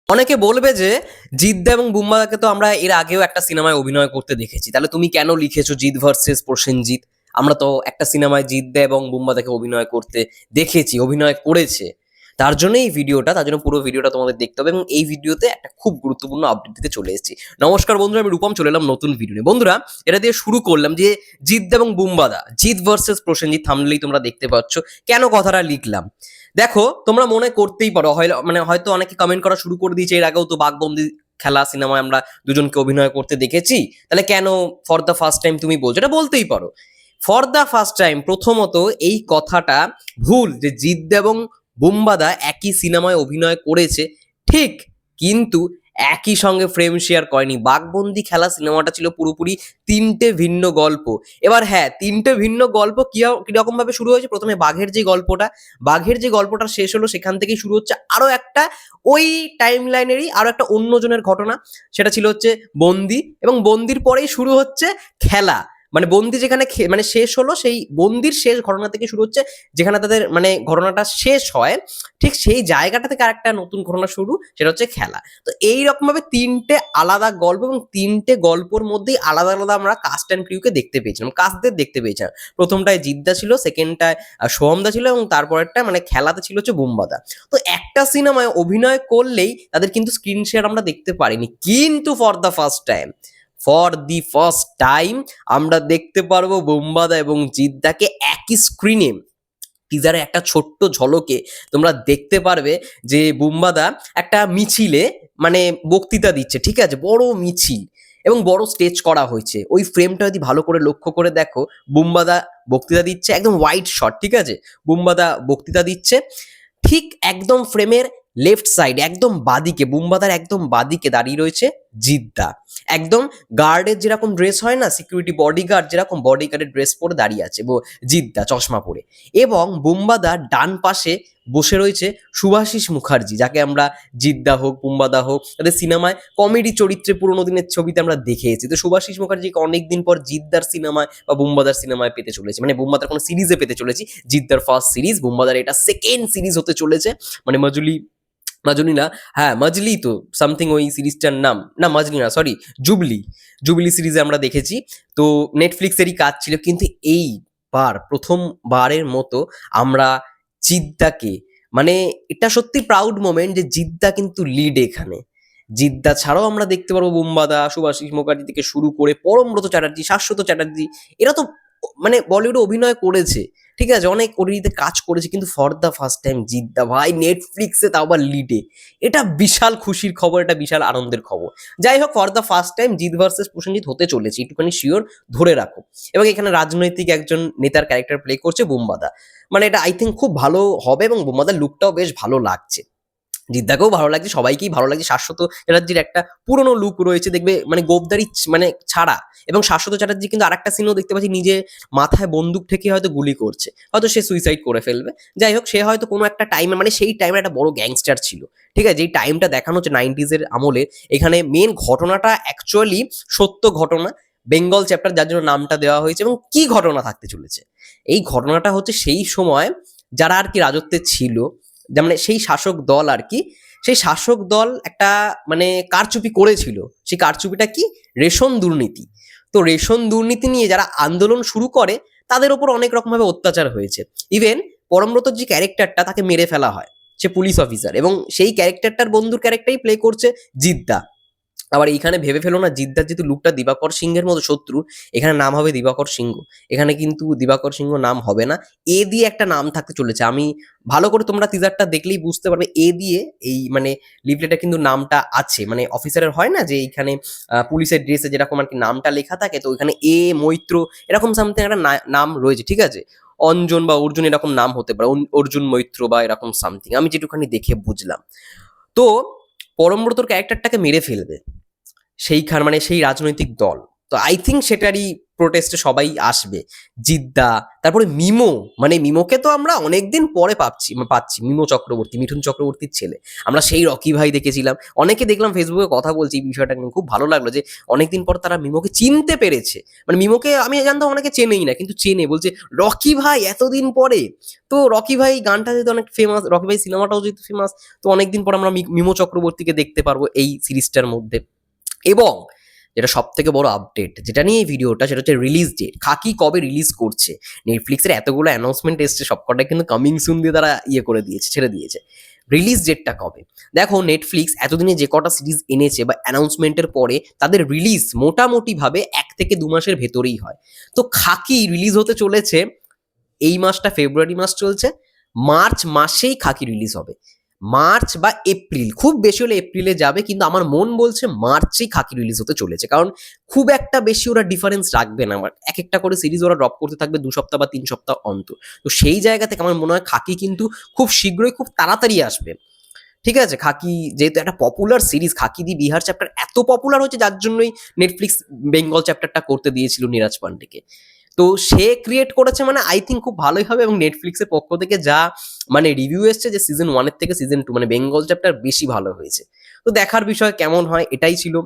অনেকে বলবে যে জিদ্দা এবং বুম্বাদাকে তো আমরা এর আগেও একটা সিনেমায় অভিনয় করতে দেখেছি, তাহলে তুমি কেন লিখেছো জিৎ ভার্সেস প্রসেনজিৎ? আমরা তো একটা সিনেমায় জিদ্দা এবং বুম্বাদাকে অভিনয় করতে দেখেছি, অভিনয় করেছে। তার জন্য এই ভিডিওটা, তার জন্য পুরো ভিডিওটা তোমাদের দেখতে হবে এবং এই ভিডিওতে একটা খুব গুরুত্বপূর্ণ আপডেট দিতে চলে এসেছি। নমস্কার বন্ধুরা, আমি রূপম চলে এলাম নতুন ভিডিও নিয়ে। বন্ধুরা, এটা দিয়ে শুরু করলাম যে জিদ্দা এবং বুম্বাদা, জিৎ ভার্সেস প্রসেনজিৎ, থাম্বনেইলেই তোমরা দেখতে পাচ্ছ। কেন কথাটা লিখলাম দেখো, তোমরা মনে করতেই পারো, মানে হয়তো অনেকে কমেন্ট করা শুরু করে দিয়েছে, এর আগেও তো বাঘবন্দি খেলা সিনেমায় আমরা দুজনকে অভিনয় করতে দেখেছি, তাহলে কেন ফর দ্য ফার্স্ট টাইম তুমি বলছো? এটা বলতেই পারো। ফর দ্য ফার্স্ট টাইম, প্রথমত এই কথাটা ভুল যে জিদ্দা এবং বুম্বাদা একই সিনেমায় অভিনয় করেছে, ঠিক, কিন্তু একই সঙ্গে ফ্রেম শেয়ার করেনি। বাঘবন্দি খেলা সিনেমাটা ছিল পুরোপুরি তিনটে ভিন্ন গল্প। এবার হ্যাঁ, তিনটে ভিন্ন গল্প কিরকম ভাবে শুরু হয়েছে? প্রথমে বাঘের যে গল্পটা শেষ হলো, সেখান থেকেই শুরু হচ্ছে আরো একটা ওই টাইম লাইনেরই আরো একটা অন্যজনের ঘটনা। সেটা ছিল হচ্ছে বন্দি, এবং বন্দির পরেই শুরু হচ্ছে খেলা। মানে বন্দি যেখানে মানে শেষ হলো, সেই বন্দির শেষ ঘটনা থেকে শুরু হচ্ছে, যেখানে তাদের মানে ঘটনাটা শেষ হয়, ঠিক সেই জায়গাটা থেকে আরেকটা নতুন ঘটনা শুরু, সেটা হচ্ছে খেলা। তো এইরকম ভাবে তিনটে আলাদা গল্প, এবং তিনটে গল্পের মধ্যেই আলাদা আলাদা আমরা কাস্ট অ্যান্ড ক্রিউকে দেখতে পেয়েছিলাম, কাস্টদের দেখতে পেয়েছিলাম। প্রথমটায় জিদ্দা ছিল, সেকেন্ডটায় সোহমদা ছিল, এবং তারপরেরটা মানে খেলাতে ছিল হচ্ছে বুম্বাদা। তো একটা সিনেমায় অভিনয় করলেই তাদের কিন্তু স্ক্রিন শেয়ার আমরা দেখতে পারিনি, কিন্তু ফর দি ফার্স্ট টাইম আমরা দেখতে পারবো বুম্বাদা এবং জিদ্দাকে একই স্ক্রিনে। টিজারে একটা ছোট্ট ঝলকে তোমরা দেখতে পারবে যে বুম্বাদা একটা মিছিলে মানে বক্তৃতা দিচ্ছে, ঠিক আছে, বড় মিছিল এবং বড় স্টেজ করা হয়েছে। ওই ফ্রেমটা যদি ভালো করে লক্ষ্য করে দেখো, বুম্বাদা বক্তৃতা দিচ্ছে, একদম হোয়াইট শট, ঠিক আছে, বুম্বাদা বক্তৃতা দিচ্ছে, ঠিক একদম ফ্রেমের লেফট সাইড, একদম বাদিকে, বুম্বাদার একদম বাদিকে দাঁড়িয়ে রয়েছে জিদ্দা। একদম গার্ডের যেরকম ড্রেস হয় না, সিকিউরিটি বডিগার্ড যেরকম বডিগার্ডের ড্রেস পরে দাঁড়িয়ে আছে জিদ্দা চশমা পরে। এবং বুম্বাদার ডান পাশে বসে রয়েছে শুভাশিস মুখার্জি, যাকে আমরা জিদ্দা হোক বুম্বাদা হোক তাদের সিনেমায় কমেডি চরিত্রে পুরোনো দিনের ছবিতে আমরা দেখেছি। তো শুভাশিস মুখার্জিকে অনেকদিন পর জিদ্দার সিনেমায় বা বুম্বাদার সিনেমায় পেতে চলেছি, মানে বুম্বাদার কোনো সিরিজে পেতে চলেছি। জিদ্দার ফার্স্ট সিরিজ, বুম্বাদার এটা সেকেন্ড সিরিজ হতে চলেছে। মানে মাজুলি না, হ্যাঁ মাজলি, তো সামথিং ওই সিরিজটার নাম, না মাজলি না, সরি, জুবলি সিরিজে আমরা দেখেছি। তো নেটফ্লিক্সেরই কাজ ছিল, কিন্তু এইবার প্রথমবারের মতো আমরা জিদ্দাকে, মানে এটা সত্যি প্রাউড মোমেন্ট যে জিদ্দা কিন্তু লিড এখানে। জিদ্দা ছাড়াও আমরা দেখতে পারবো বুম্বাদা, শুভাশিস মুখার্জি থেকে শুরু করে পরমব্রত চ্যাটার্জি, শাশ্বত চ্যাটার্জি, এরা তো মানে বলিউডে অভিনয় করেছে, ঠিক আছে, অনেক ওটিটিতে কাজ করেছে, কিন্তু for the first time Jeddah ভাই নেটফ্লিক্সে, তাও আবার লিডে। এটা বিশাল খুশির খবর, এটা বিশাল আনন্দের খবর। যাই হোক, for the first time Jeet versus Prosenjit হতে চলেছে, একটুখানি শিওর ধরে রাখো। এবং এখানে রাজনৈতিক একজন নেতার ক্যারেক্টার প্লে করছে বুম্বাদা। মানে এটা আই থিঙ্ক খুব ভালো হবে, এবং বুম্বাদার লুকটাও বেশ ভালো লাগছে, জিদ্দাকেও ভালো লাগছে, সবাইকেই ভালো লাগছে। শাশ্বত চ্যাটার্জির একটা পুরনো লুক রয়েছে, দেখবে মানে গোবদারি মানে ছাড়া। এবং শাশ্বত চ্যাটার্জি কিন্তু আরেকটা সিনও দেখতে পাচ্ছি, নিজে মাথায় বন্দুক ঠেকিয়ে হয়তো গুলি করছে, হয়তো সে সুইসাইড করে ফেলবে। যাই হোক, সে হয়তো কোনো একটা টাইমে, মানে সেই টাইমে একটা বড় গ্যাংস্টার ছিল, ঠিক আছে, যেই টাইমটা দেখানো হচ্ছে 90s আমলে। এখানে মেন ঘটনাটা অ্যাকচুয়ালি সত্য ঘটনা, বেঙ্গল চ্যাপ্টার, যার জন্য নামটা দেওয়া হয়েছে। এবং কি ঘটনা থাকতে চলেছে? এই ঘটনাটা হচ্ছে সেই সময় যারা আর কি রাজত্বে ছিল, মানে সেই শাসক দল আর কি, সেই শাসক দল একটা মানে কারচুপি করেছিল। সেই কারচুপিটা কি? রেশন দুর্নীতি। তো রেশন দুর্নীতি নিয়ে যারা আন্দোলন শুরু করে, তাদের ওপর অনেক রকমভাবে অত্যাচার হয়েছে। ইভেন পরমব্রত যে ক্যারেক্টারটা, তাকে মেরে ফেলা হয়, সে পুলিশ অফিসার, এবং সেই ক্যারেক্টারটার বন্ধুর ক্যারেক্টারই প্লে করছে জিদ্দা। আবার এইখানে ভেবে ফেলো না, জিদ্দার যেহেতু লুকটা দিবাকর সিংহের মতো শত্রু, এখানে নাম হবে দিবাকর সিংহ। এখানে কিন্তু দিবাকর সিংহ নাম হবে না, এ দিয়ে একটা নাম থাকতে চলেছে। আমি ভালো করে, তোমরা টিজারটা দেখলেই বুঝতে পারবে, এ দিয়ে এই মানে লিফলেটে কিন্তু নামটা আছে, মানে অফিসারের হয় না যে এইখানে পুলিশের ড্রেসে যেরকম আর কি নামটা লেখা থাকে, তো ওইখানে এ মৈত্র এরকম সামথিং একটা নাম রয়েছে, ঠিক আছে, অঞ্জন বা অর্জুন এরকম নাম হতে পারে, অর্জুন মৈত্র বা এরকম সামথিং, আমি যেটুখানি দেখে বুঝলাম। তো পরমব্রতর ক্যারেক্টারটাকে মেরে ফেলবে সেইখান, মানে সেই রাজনৈতিক দল। তো আই থিঙ্ক সেটারই প্রোটেস্টে সবাই আসবে। জিদ্দা, তারপরে মিমো, মানে মিমোকে তো আমরা অনেকদিন পরে পাচ্ছি মিমো চক্রবর্তী, মিঠুন চক্রবর্তীর ছেলে। আমরা সেই রকি ভাই দেখেছিলাম, অনেকে দেখলাম ফেসবুকে কথা বলছে এই বিষয়টা নিয়ে, খুব ভালো লাগলো যে অনেকদিন পর তারা মিমোকে চিনতে পেরেছে। মানে মিমোকে আমি জানতাম অনেকে চেনেই না, কিন্তু চেনে, বলছে রকি ভাই এতদিন পরে। তো রকি ভাই গানটা যেহেতু অনেক ফেমাস, রকি ভাই সিনেমাটাও যেহেতু ফেমাস, তো অনেকদিন পর আমরা মিমো চক্রবর্তীকে দেখতে পারবো এই সিরিজটার মধ্যে। এবং যেটা সব থেকে বড় আপডেট, যেটা নিয়ে এই ভিডিওটা, সেটা হচ্ছে রিলিজ ডেট। খাকি কবে রিলিজ করছে? নেটফ্লিক্সের এতগুলো অ্যানাউন্সমেন্ট এসছে, সবকটাই কিন্তু কামিং সুন দিয়ে তারা করে দিয়েছে, ছেড়ে দিয়েছে। রিলিজ ডেটটা কবে? দেখো, নেটফ্লিক্স এতদিনে যে কটা সিরিজ এনেছে বা অ্যানাউন্সমেন্টের পরে তাদের রিলিজ মোটামুটি ভাবে 1 থেকে 2 মাসের ভেতরেই হয়। তো খাকি রিলিজ হতে চলেছে, এই মাসটা ফেব্রুয়ারি মাস চলছে, মার্চ মাসেই খাকি রিলিজ হবে। মার্চ বা এপ্রিল, খুব বেশি হলে এপ্রিলে যাবে, কিন্তু আমার মন বলছে মার্চেই খাকি রিলিজ হতে চলেছে। কারণ খুব একটা বেশি ওরা ডিফারেন্স রাখবে না, আমার এক একটা করে সিরিজ ওরা ড্রপ করতে থাকবে 2 সপ্তাহ বা 3 সপ্তাহ অন্তর। তো সেই জায়গা থেকে আমার মনে হয় খাকি কিন্তু খুব শীঘ্রই, খুব তাড়াতাড়ি আসবে। ঠিক আছে, খাকি যেহেতু একটা পপুলার সিরিজ, খাকি দি বিহার চ্যাপ্টার এত পপুলার হচ্ছে, যার জন্যই নেটফ্লিক্স বেঙ্গল চ্যাপ্টারটা করতে দিয়েছিল নীরাজ পান্ডেকে। তো সে ক্রিয়েট করেছে, মানে আই থিঙ্ক খুব ভালোই হবে। এবং নেটফ্লিক্সের পক্ষ থেকে যা মানে রিভিউ এসছে, যে সিজন 1 থেকে সিজন 2, মানে বেঙ্গল চ্যাপ্টার বেশি ভালো হয়েছে। তো দেখার বিষয় কেমন হয়, এটাই ছিল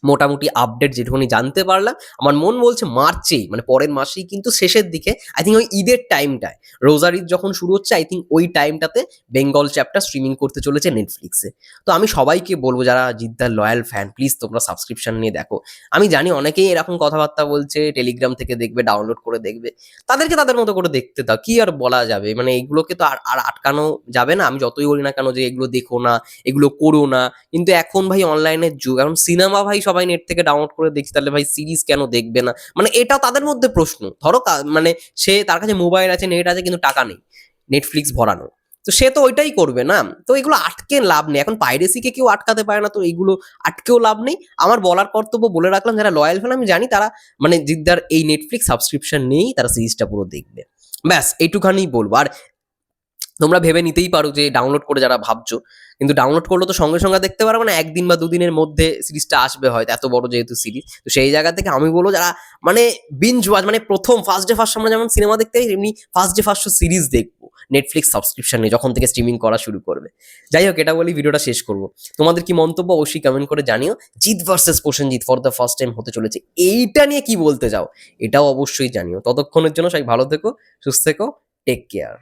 মোটামুটি আপডেট যেটুকুনি জানতে পারলাম। আমার মন বলছে মার্চেই, মানে পরের মাসেই, কিন্তু শেষের দিকে, আই থিঙ্ক ওই ঈদের টাইমটায়, রোজার ঈদ যখন শুরু হচ্ছে, আই থিঙ্ক ওই টাইমটাতে বেঙ্গল চ্যাপ্টার স্ট্রিমিং করতে চলেছে নেটফ্লিক্সে। তো আমি সবাইকে বলবো, যারা জিদ্দার লয়াল ফ্যান, প্লিজ তোমরা সাবস্ক্রিপশন নিয়ে দেখো। আমি জানি অনেকেই এরকম কথাবার্তা বলছে, টেলিগ্রাম থেকে দেখবে, ডাউনলোড করে দেখবে, তাদেরকে তাদের মতো করে দেখতে দাও, কি আর বলা যাবে। মানে এগুলোকে তো আর আর আটকানো যাবে না। আমি যতই বলি না কেন যে এগুলো দেখো না, এগুলো করো না, কিন্তু এখন ভাই অনলাইনের যুগ, এখন সিনেমা ভাই সবাই নেট থেকে ডাউনলোড করে দেখছি, তাহলে ভাই সিরিজ কেন দেখবে না? মানে এটাও তাদের মধ্যে প্রশ্ন। ধরো মানে সে, তার কাছে মোবাইল আছে, নেট আছে, কিন্তু টাকা নেই নেটফ্লিক্স ভরানো, তো সে তো ওইটাই করবে না। তো এগুলো আটকে লাভ নেই, এখন পাইরেসিকে কেউ আটকাতে পারে না, তো এইগুলো আটকেও লাভ নেই। আমার বলার কর্তব্য বলে রাখলাম, যারা লয়াল ফ্যান আমি জানি তারা মানে জিদ্দার এই নেটফ্লিক্স সাবস্ক্রিপশন নেই, তারা সিরিজটা পুরো দেখবে। ব্যাস এইটুখানি বলবো। আর তোমরা ভেবে নিতেই পারো যে ডাউনলোড করে যারা ভাবছো, কিন্তু ডাউনলোড করলে তো সঙ্গে সঙ্গে দেখতে পারবে না, 1 দিন বা 2 দিনের মধ্যে সিরিজটা আসবে হয়তো, এত বড় যেহেতু সিরিজ। তো সেই জায়গা থেকে আমি বলবো, যারা মানে বিঞ্জ ওয়াচ, মানে প্রথম ফার্স্ট ডে ফার্স্ট আমরা যেমন সিনেমা দেখতে যাই, এমনি ফার্স্ট ডে ফার্স্ট সিরিজ দেখবো নেটফ্লিক্স সাবস্ক্রিপশন নিয়ে, যখন থেকে স্ট্রিমিং করা শুরু করবে। যাই হোক, এটা বলেই ভিডিওটা শেষ করবো। তোমাদের কি মন্তব্য অবশ্যই কমেন্ট করে জানিও। Jeet versus Prosenjit for the first time হতে চলেছে, এইটা নিয়ে কি বলতে চাও এটাও অবশ্যই জানিও। ততক্ষণের জন্য সবাই ভালো থেকো, সুস্থ থেকো, টেক কেয়ার।